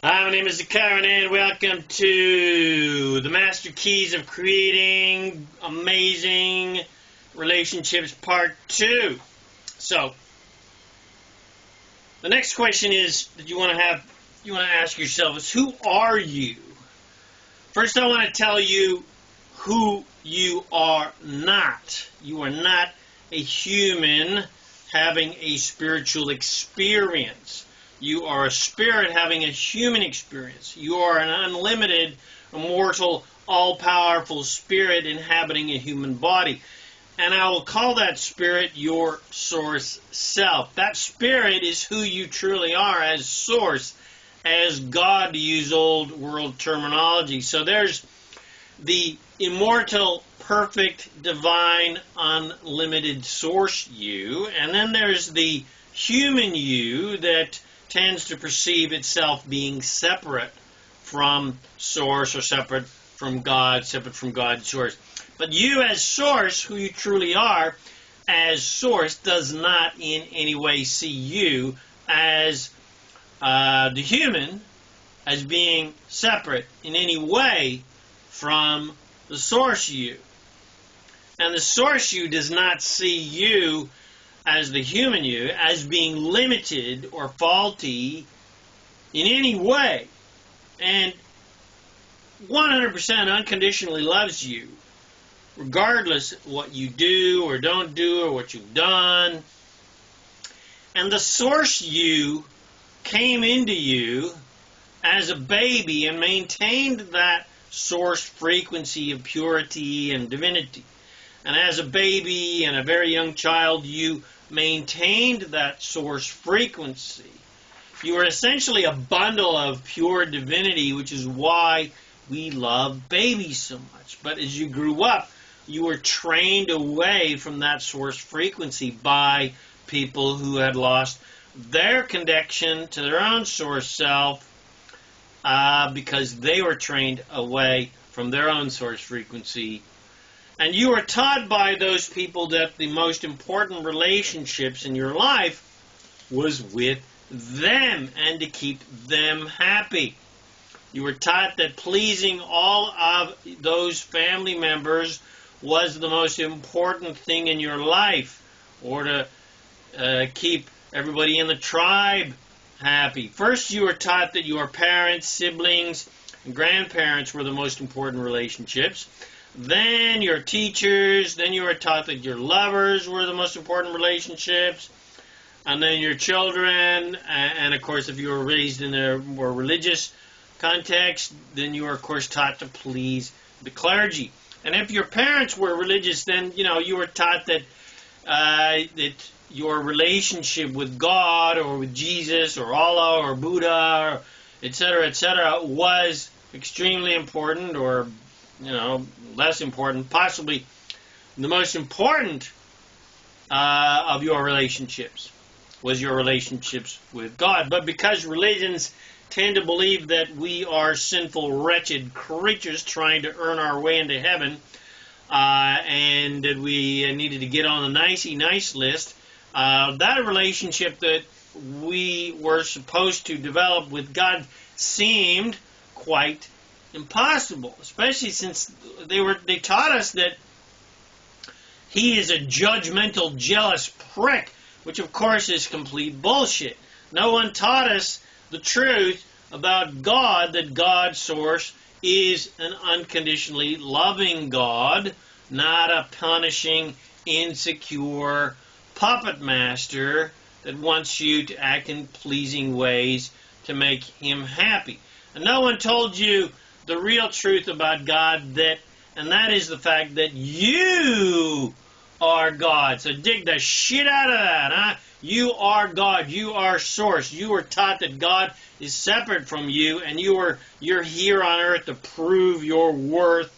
Hi, my name is ZaKaiRan and welcome to the Master Keys of Creating Amazing Relationships Part 2. So, the next question is that you want to ask yourself is, who are you? First, I want to tell you who you are not. You are not a human having a spiritual experience. You are a spirit having a human experience. You are an unlimited, immortal, all-powerful spirit inhabiting a human body. And I will call that spirit your source self. That spirit is who you truly are as source, as God, to use old world terminology. So there's the immortal, perfect, divine, unlimited source you. And then there's the human you that tends to perceive itself being separate from source, or separate from God, separate from God's source. But you as source, who you truly are as source, does not in any way see you as the human as being separate in any way from the source you. And the source you does not see you as the human you, as being limited or faulty in any way, and 100% unconditionally loves you, regardless of what you do or don't do or what you've done. And the source you came into you as a baby and maintained that source frequency of purity and divinity. And as a baby and a very young child, you maintained that source frequency. You were essentially a bundle of pure divinity, which is why we love babies so much. But as you grew up, you were trained away from that source frequency by people who had lost their connection to their own source self because they were trained away from their own source frequency. And you were taught by those people that the most important relationships in your life was with them and to keep them happy. You were taught that pleasing all of those family members was the most important thing in your life, or to keep everybody in the tribe happy. First, you were taught that your parents, siblings, and grandparents were the most important relationships. Then your teachers, then you were taught that your lovers were the most important relationships, and then your children, and of course if you were raised in a more religious context, then you were of course taught to please the clergy. And if your parents were religious, then you were taught that that your relationship with God or with Jesus or Allah or Buddha, or etc., was extremely important, or less important, possibly the most important of your relationships was your relationships with God. But because religions tend to believe that we are sinful, wretched creatures trying to earn our way into heaven, and that we needed to get on the nicey nice list, that relationship that we were supposed to develop with God seemed quite impossible, especially since they taught us that he is a judgmental, jealous prick, which of course is complete bullshit. No one taught us the truth about God, that God's source is an unconditionally loving God, not a punishing, insecure puppet master that wants you to act in pleasing ways to make him happy. And no one told you the real truth about God, and that is the fact that you are God. So dig the shit out of that, huh? You are God. You are source. You were taught that God is separate from you, and you're here on earth to prove your worth,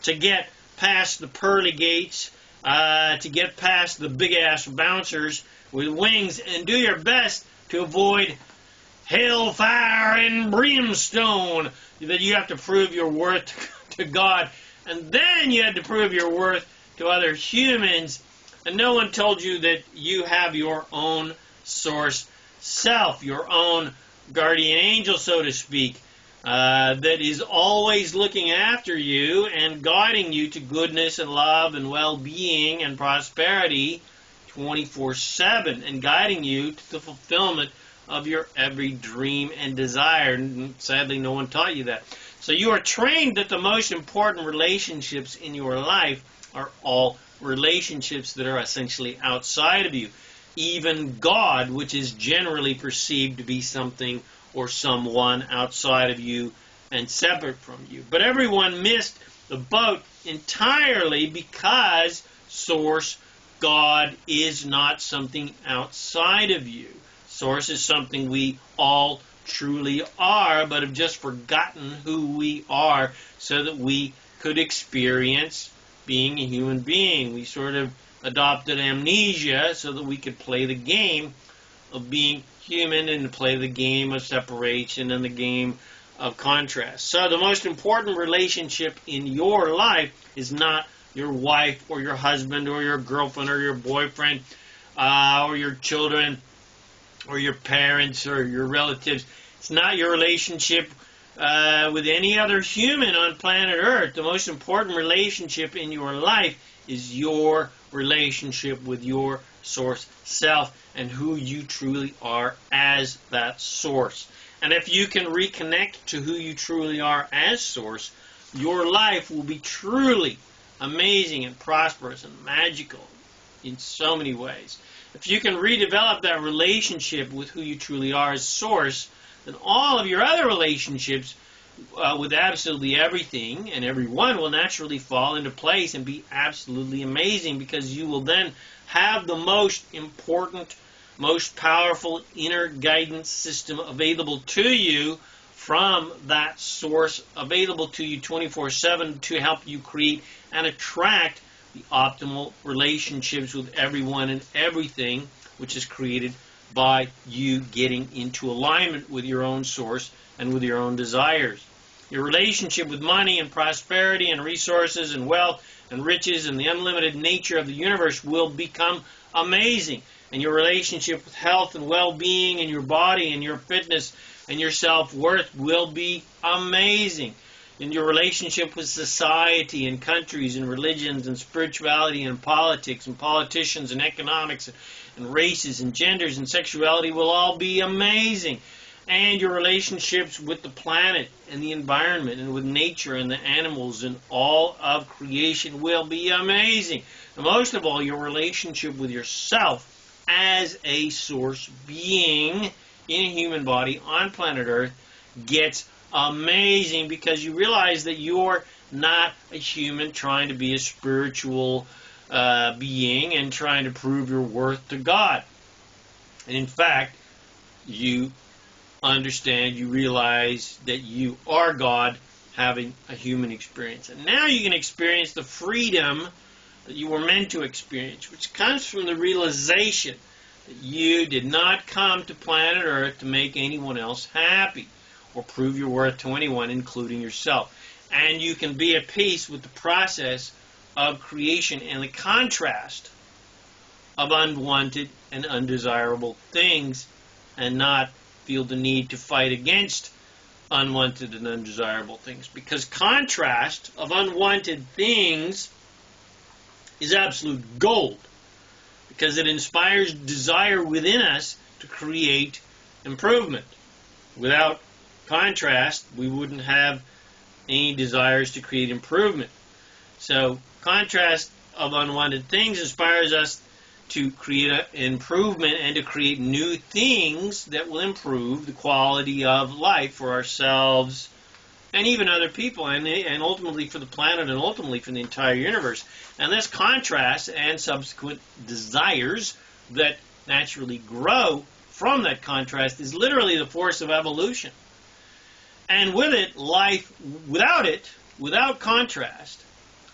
to get past the pearly gates, to get past the big-ass bouncers with wings, and do your best to avoid hellfire and brimstone, that you have to prove your worth to God. And then you had to prove your worth to other humans. And no one told you that you have your own source self, your own guardian angel, so to speak, that is always looking after you and guiding you to goodness and love and well-being and prosperity 24/7, and guiding you to the fulfillment of your every dream and desire. And sadly, no one taught you that. So you are trained that the most important relationships in your life are all relationships that are essentially outside of you. Even God, which is generally perceived to be something or someone outside of you and separate from you. But everyone missed the boat entirely because Source, God, is not something outside of you. Source is something we all truly are, but have just forgotten who we are so that we could experience being a human being. We sort of adopted amnesia so that we could play the game of being human and play the game of separation and the game of contrast. So the most important relationship in your life is not your wife or your husband or your girlfriend or your boyfriend or your children or your parents or your relatives. It's not your relationship with any other human on planet Earth. The most important relationship in your life is your relationship with your Source self and who you truly are as that Source. And if you can reconnect to who you truly are as Source, your life will be truly amazing and prosperous and magical in so many ways. If you can redevelop that relationship with who you truly are as Source, then all of your other relationships with absolutely everything and everyone will naturally fall into place and be absolutely amazing, because you will then have the most important, most powerful inner guidance system available to you from that Source, available to you 24/7 to help you create and attract the optimal relationships with everyone and everything, which is created by you getting into alignment with your own Source and with your own desires. Your relationship with money and prosperity and resources and wealth and riches and the unlimited nature of the universe will become amazing. And your relationship with health and well-being and your body and your fitness and your self-worth will be amazing. And your relationship with society and countries and religions and spirituality and politics and politicians and economics and races and genders and sexuality will all be amazing. And your relationships with the planet and the environment and with nature and the animals and all of creation will be amazing. And most of all, your relationship with yourself as a Source being in a human body on planet Earth gets amazing, because you realize that you're not a human trying to be a spiritual being and trying to prove your worth to God. And in fact, you understand, you realize that you are God having a human experience. And now you can experience the freedom that you were meant to experience, which comes from the realization that you did not come to planet Earth to make anyone else happy or prove your worth to anyone, including yourself. And you can be at peace with the process of creation and the contrast of unwanted and undesirable things, and not feel the need to fight against unwanted and undesirable things. Because contrast of unwanted things is absolute gold, because it inspires desire within us to create improvement. Without contrast, we wouldn't have any desires to create improvement. So contrast of unwanted things inspires us to create an improvement and to create new things that will improve the quality of life for ourselves and even other people, and ultimately for the planet, and ultimately for the entire universe. And this contrast and subsequent desires that naturally grow from that contrast is literally the force of evolution. And with it, life, without contrast,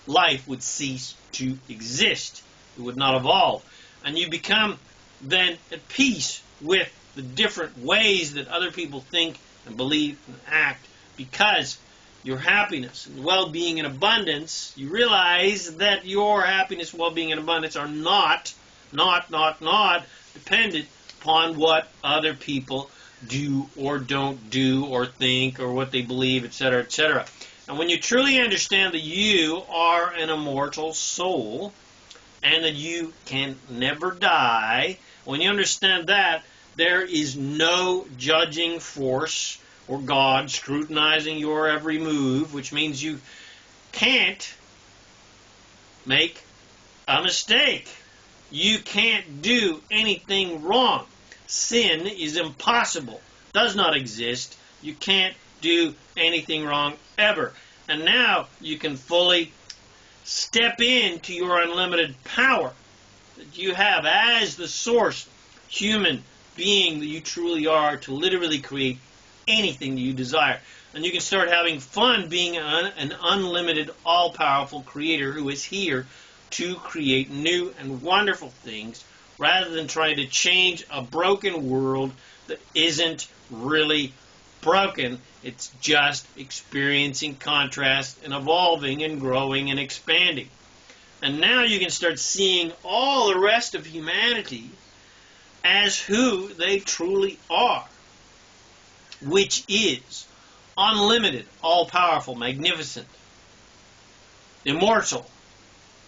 life would cease to exist. It would not evolve. And you become then at peace with the different ways that other people think and believe and act, because your happiness and well-being and abundance, you realize that your happiness, well-being, and abundance are not dependent upon what other people do or don't do or think or what they believe, etc., etc. And when you truly understand that you are an immortal soul and that you can never die, when you understand that, there is no judging force or God scrutinizing your every move, which means you can't make a mistake. You can't do anything wrong. Sin is impossible, does not exist. You can't do anything wrong ever. And now you can fully step into your unlimited power that you have as the source, human being that you truly are, to literally create anything that you desire. And you can start having fun being an unlimited, all-powerful creator who is here to create new and wonderful things rather than trying to change a broken world that isn't really broken. It's just experiencing contrast and evolving and growing and expanding. And now you can start seeing all the rest of humanity as who they truly are, which is unlimited, all-powerful, magnificent, immortal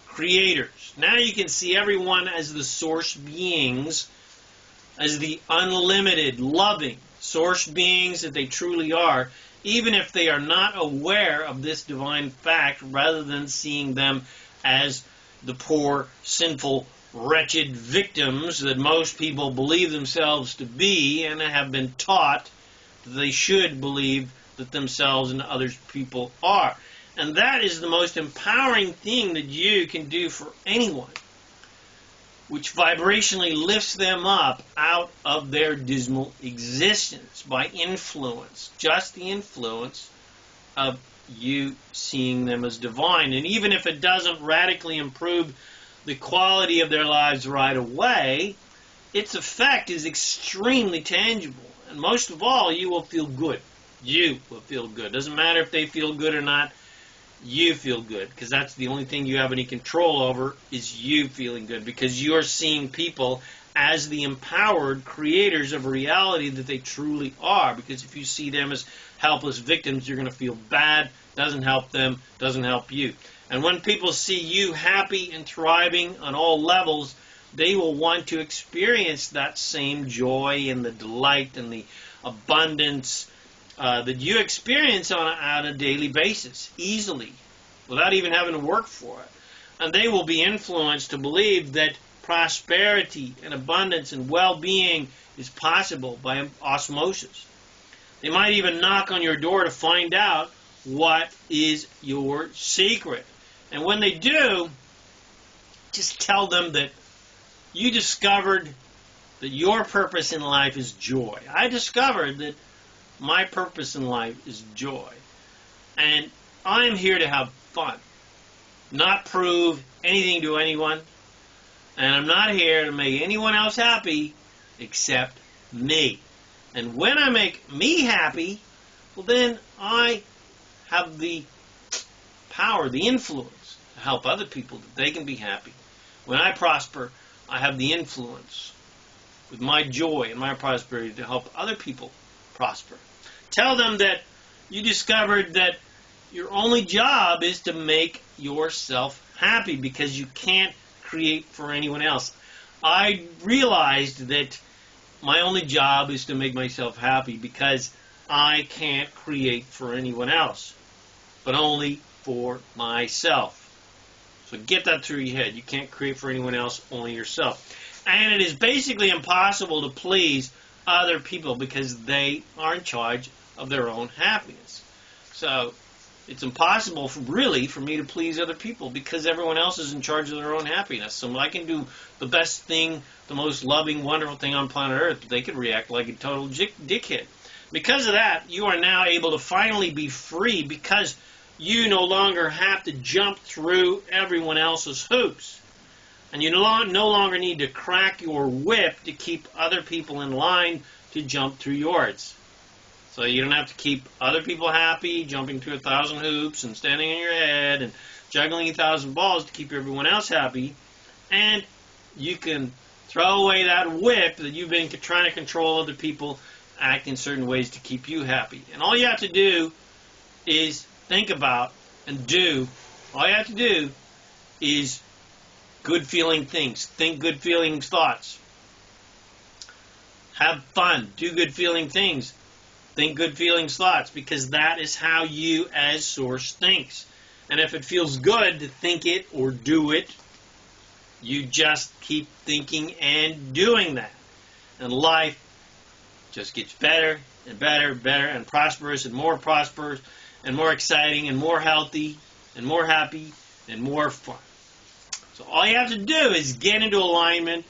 creators. Now you can see everyone as the source beings, as the unlimited, loving source beings that they truly are, even if they are not aware of this divine fact, rather than seeing them as the poor, sinful, wretched victims that most people believe themselves to be and have been taught that they should believe that themselves and other people are. And that is the most empowering thing that you can do for anyone, which vibrationally lifts them up out of their dismal existence by influence, just the influence of you seeing them as divine. And even if it doesn't radically improve the quality of their lives right away, its effect is extremely tangible. And most of all, you will feel good. You will feel good. Doesn't matter if they feel good or not. You feel good, because that's the only thing you have any control over, is you feeling good, because you're seeing people as the empowered creators of a reality that they truly are. Because if you see them as helpless victims, you're going to feel bad. Doesn't help them, doesn't help you. And when people see you happy and thriving on all levels, they will want to experience that same joy and the delight and the abundance that you experience on a daily basis, easily, without even having to work for it. And they will be influenced to believe that prosperity and abundance and well-being is possible by osmosis. They might even knock on your door to find out what is your secret. And when they do, just tell them that you discovered that your purpose in life is joy. I discovered that my purpose in life is joy. And I'm here to have fun, not prove anything to anyone. And I'm not here to make anyone else happy except me. And when I make me happy, well, then I have the power, the influence to help other people that they can be happy. When I prosper, I have the influence with my joy and my prosperity to help other people prosper. Tell them that you discovered that your only job is to make yourself happy, because you can't create for anyone else. I realized that my only job is to make myself happy, because I can't create for anyone else, but only for myself. So get that through your head. You can't create for anyone else, only yourself. And it is basically impossible to please other people, because they are in charge of their own happiness. So it's impossible for me to please other people, because everyone else is in charge of their own happiness. So I can do the best thing, the most loving, wonderful thing on planet Earth, but they could react like a total dickhead. Because of that, you are now able to finally be free, because you no longer have to jump through everyone else's hoops. And you no longer need to crack your whip to keep other people in line to jump through yours. So you don't have to keep other people happy, jumping through 1,000 hoops and standing on your head and juggling 1,000 balls to keep everyone else happy. And you can throw away that whip that you've been trying to control other people act in certain ways to keep you happy. And all you have to do is think about and do. All you have to do is good feeling things. Think good feeling thoughts. Have fun. Do good feeling things. Think good feelings thoughts, because that is how you as Source thinks. And if it feels good to think it or do it, you just keep thinking and doing that. And life just gets better and better and better and prosperous and more exciting and more healthy and more happy and more fun. So all you have to do is get into alignment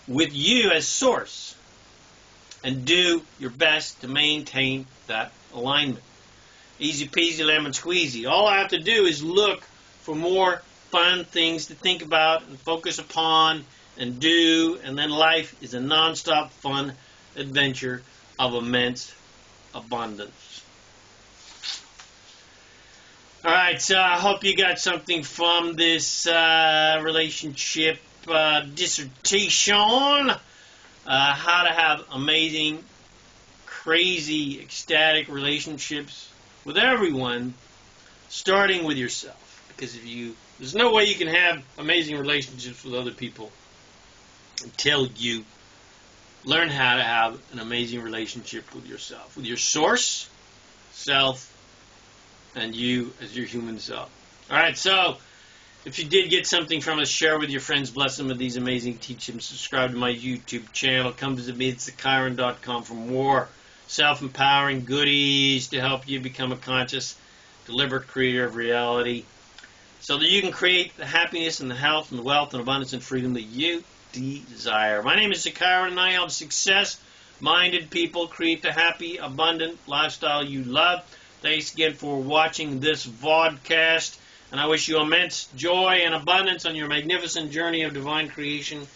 with you as Source and do your best to maintain that alignment. Easy peasy lemon squeezy. All I have to do is look for more fun things to think about and focus upon and do, and then life is a non-stop fun adventure of immense abundance. Alright, so I hope you got something from this relationship dissertation. How to have amazing, crazy, ecstatic relationships with everyone, starting with yourself. Because there's no way you can have amazing relationships with other people until you learn how to have an amazing relationship with yourself, with your Source, self, and you as your human self. Alright, so if you did get something from us, share with your friends, bless them with these amazing teachings, subscribe to my YouTube channel, come visit me at ZaKaiRan.com for more self-empowering goodies to help you become a conscious, deliberate creator of reality, so that you can create the happiness and the health and the wealth and abundance and freedom that you desire. My name is ZaKaiRan, and I help success-minded people create the happy, abundant lifestyle you love. Thanks again for watching this vodcast, and I wish you immense joy and abundance on your magnificent journey of divine creation.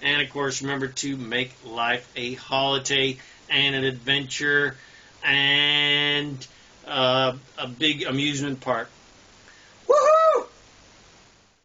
And, of course, remember to make life a holiday and an adventure and a big amusement park